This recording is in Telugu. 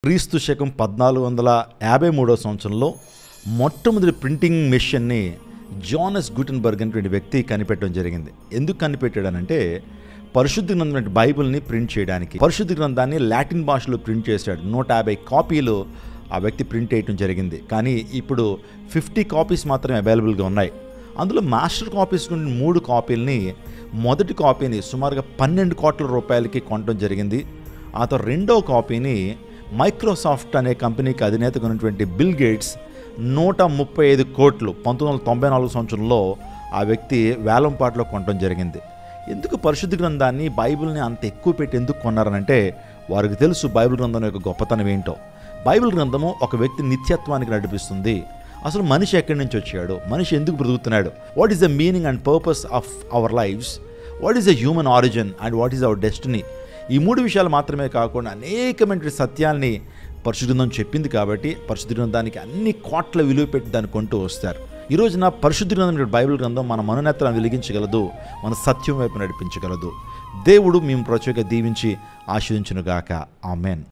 క్రీస్తు శకం 1453 సంవత్సరంలో మొట్టమొదటి ప్రింటింగ్ మెషిన్ని జానస్ గుటెన్బర్గ్ అనేటువంటి వ్యక్తి కనిపెట్టడం జరిగింది. ఎందుకు కనిపెట్టాడనంటే పరిశుద్ధ గ్రంథం బైబిల్ని ప్రింట్ చేయడానికి. పరిశుద్ధ గ్రంథాన్ని లాటిన్ భాషలో ప్రింట్ చేశాడు. 150 కాపీలు ఆ వ్యక్తి ప్రింట్ చేయడం జరిగింది. కానీ ఇప్పుడు 50 కాపీస్ మాత్రమే అవైలబుల్గా ఉన్నాయి. అందులో మాస్టర్ కాపీస్ నుండి 3 కాపీలని, మొదటి కాపీని సుమారుగా 12 కోట్ల రూపాయలకి కొనడం జరిగింది. ఆ తర్వాత రెండవ కాపీని మైక్రోసాఫ్ట్ అనే కంపెనీకి అధినేతగా ఉన్నటువంటి బిల్ గేట్స్ 135 కోట్లు 1994 సంవత్సరంలో ఆ వ్యక్తి వేలంపాట్లో కొనడం జరిగింది. ఎందుకు పరిశుద్ధ గ్రంథాన్ని బైబిల్ని అంత ఎక్కువ పెట్టి ఎందుకు కొన్నారనంటే వారికి తెలుసు బైబిల్ గ్రంథం యొక్క గొప్పతనం ఏంటో. బైబిల్ గ్రంథము ఒక వ్యక్తి నిత్యత్వానికి నడిపిస్తుంది. అసలు మనిషి ఎక్కడి నుంచి వచ్చాడు, మనిషి ఎందుకు బ్రతుకుతున్నాడు, what is the meaning and purpose of our lifes, what is the human origin and what is our destiny. ఈ 3 విషయాలు మాత్రమే కాకుండా అనేకమైన సత్యాల్ని పరిశుద్ధ గ్రంథం చెప్పింది. కాబట్టి పరిశుద్ధ గ్రంథానికి అన్ని కోట్ల విలువ పెట్టి దాన్ని కొంటూ వస్తారు. ఈ రోజున పరిశుద్ధ గ్రంథం బైబిల్ గ్రంథం మన మనోనేత్రాలను వెలిగించగలదు, మన సత్యం వైపు నడిపించగలదు. దేవుడు మేము ప్రత్యేకంగా దీవించి ఆశీర్వదించునుగాక. ఆమేన్.